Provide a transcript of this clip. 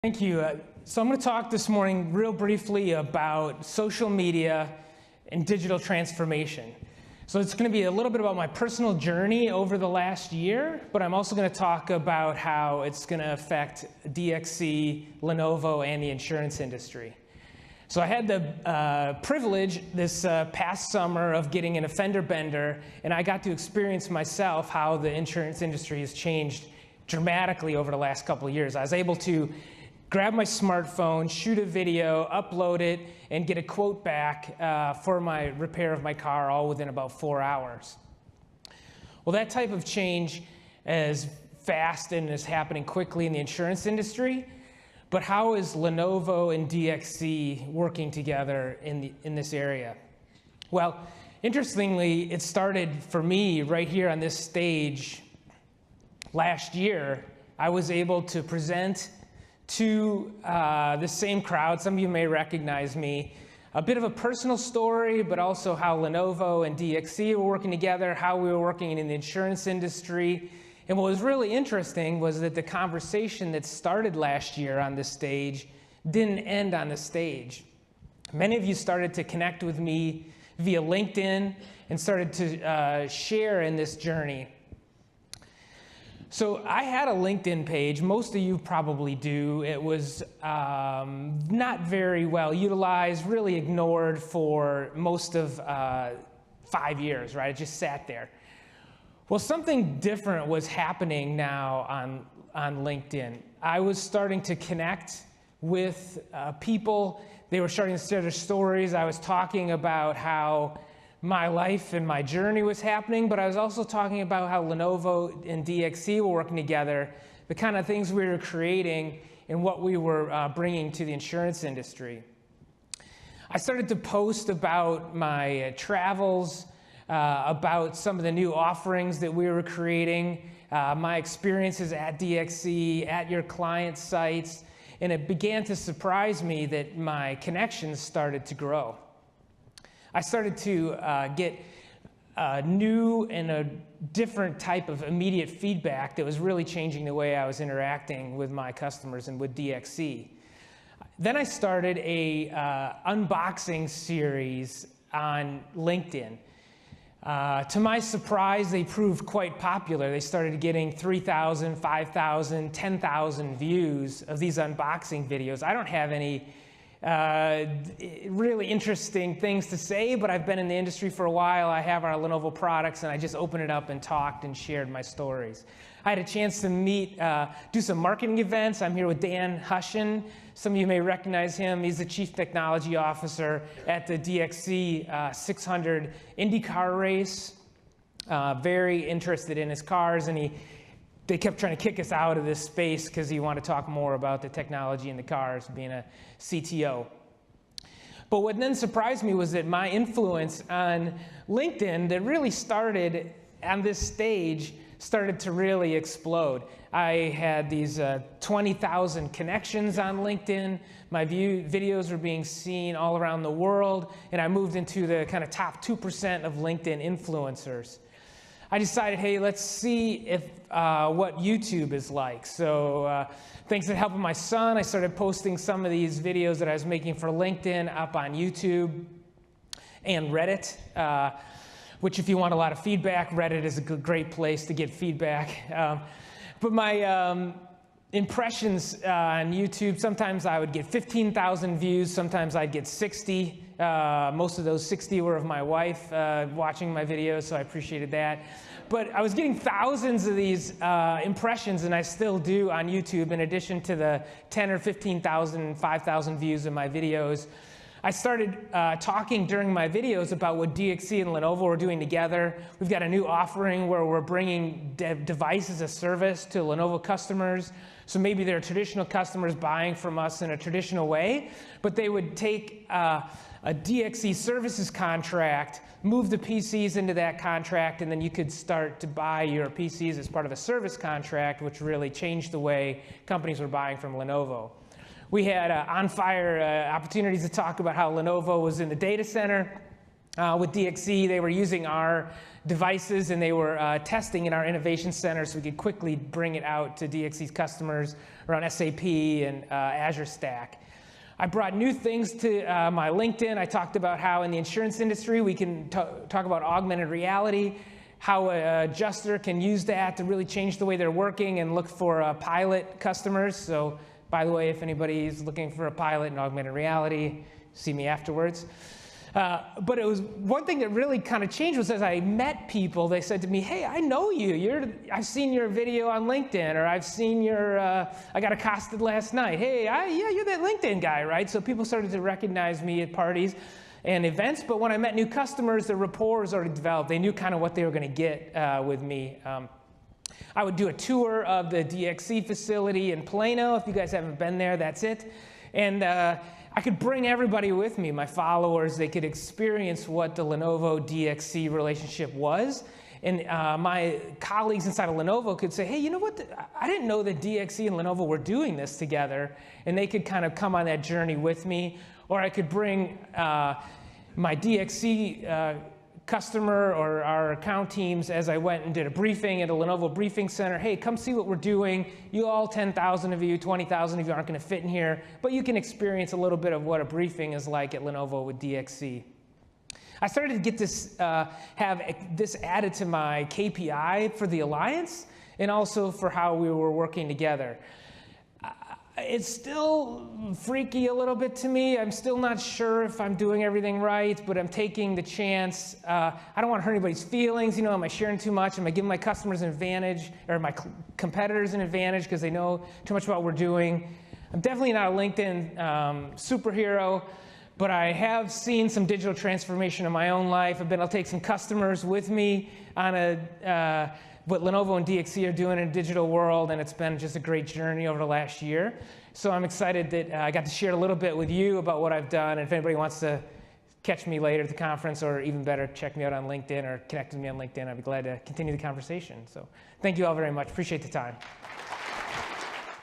Thank you. So I'm going to talk this morning real briefly about social media and digital transformation. So it's going to be a little bit about my personal journey over the last year, but I'm also going to talk about how it's going to affect DXC, Lenovo, and the insurance industry. So I had the privilege this past summer of getting an fender bender, and I got to experience myself how the insurance industry has changed dramatically over the last couple of years. I was able to grab my smartphone, shoot a video, upload it, and get a quote back for my repair of my car all within about 4 hours. Well, that type of change is fast and is happening quickly in the insurance industry, but how is Lenovo and DXC working together in this area? Well, interestingly, it started for me right here on this stage last year. I was able to present to the same crowd. Some of you may recognize me. A bit of a personal story, but also how Lenovo and DXC were working together, how we were working in the insurance industry. And what was really interesting was that the conversation that started last year on this stage didn't end on the stage. Many of you started to connect with me via LinkedIn and started to share in this journey. So I had a LinkedIn page. Most of you probably do. It was not very well utilized, really ignored for most of 5 years, right? It just sat there. Well, something different was happening now on LinkedIn. I was starting to connect with people. They were starting to share their stories. I was talking about how my life and my journey was happening, but I was also talking about how Lenovo and DXC were working together, the kind of things we were creating and what we were bringing to the insurance industry. I started to post about my travels, about some of the new offerings that we were creating, my experiences at DXC, at your client sites, and it began to surprise me that my connections started to grow. I started to get a new and a different type of immediate feedback that was really changing the way I was interacting with my customers and with DXC. Then I started a unboxing series on LinkedIn. To my surprise, they proved quite popular. They started getting 3,000, 5,000, 10,000 views of these unboxing videos. I don't have any really interesting things to say, but I've been in the industry for a while. I have our Lenovo products, and I just opened it up and talked and shared my stories. I had a chance to meet, do some marketing events. I'm here with Dan Hushin. Some of you may recognize him. He's the Chief Technology Officer at the DXC 600 IndyCar race. Very interested in his cars, and they kept trying to kick us out of this space because he wanted to talk more about the technology in the cars, being a CTO. But what then surprised me was that my influence on LinkedIn that really started on this stage started to really explode. I had these 20,000 connections on LinkedIn. My videos were being seen all around the world, and I moved into the kind of top 2% of LinkedIn influencers. I decided, hey, let's see if what YouTube is like. So thanks to the help of my son, I started posting some of these videos that I was making for LinkedIn up on YouTube and Reddit, which if you want a lot of feedback, Reddit is a great place to get feedback. But my impressions on YouTube, sometimes I would get 15,000 views, sometimes I'd get 60. Most of those 60 were of my wife watching my videos, so I appreciated that. But I was getting thousands of these impressions, and I still do on YouTube, in addition to the 10 or 15,000, 5,000 views of my videos. I started talking during my videos about what DXC and Lenovo are doing together. We've got a new offering where we're bringing device as a service to Lenovo customers. So maybe they're traditional customers buying from us in a traditional way, but they would take a DXC services contract, move the PCs into that contract, and then you could start to buy your PCs as part of a service contract, which really changed the way companies were buying from Lenovo. We had on-fire opportunities to talk about how Lenovo was in the data center, with DXC. They were using our devices and they were testing in our innovation center so we could quickly bring it out to DXC's customers around SAP and Azure Stack. I brought new things to my LinkedIn. I talked about how in the insurance industry we can talk about augmented reality, how an adjuster can use that to really change the way they're working and look for pilot customers. So by the way, if anybody's looking for a pilot in augmented reality, see me afterwards. But it was one thing that really kind of changed was as I met people, they said to me, hey, I know you. I've seen your video on LinkedIn, or I've seen your, I got accosted last night. Hey, yeah, you're that LinkedIn guy, right? So people started to recognize me at parties and events. But when I met new customers, the rapport was already developed. They knew kind of what they were going to get with me. I would do a tour of the DXC facility in Plano. If you guys haven't been there, that's it. And I could bring everybody with me, my followers. They could experience what the Lenovo DXC relationship was. And my colleagues inside of Lenovo could say, hey, you know what? I didn't know that DXC and Lenovo were doing this together. And they could kind of come on that journey with me. Or I could bring my DXC customer or our account teams as I went and did a briefing at a Lenovo briefing center. Hey, come see what we're doing. You all, 10,000 of you, 20,000 of you aren't going to fit in here, but you can experience a little bit of what a briefing is like at Lenovo with DXC. I started to get this, have this added to my KPI for the Alliance and also for how we were working together. It's still freaky a little bit to me. I'm still not sure if I'm doing everything right, but I'm taking the chance. I don't want to hurt anybody's feelings. You know, am I sharing too much? Am I giving my customers an advantage or my competitors an advantage because they know too much about what we're doing? I'm definitely not a LinkedIn superhero, but I have seen some digital transformation in my own life. I've been able to take some customers with me on what Lenovo and DXC are doing in a digital world, and it's been just a great journey over the last year. So I'm excited that I got to share a little bit with you about what I've done, and if anybody wants to catch me later at the conference, or even better, check me out on LinkedIn or connect with me on LinkedIn, I'd be glad to continue the conversation. So thank you all very much. Appreciate the time.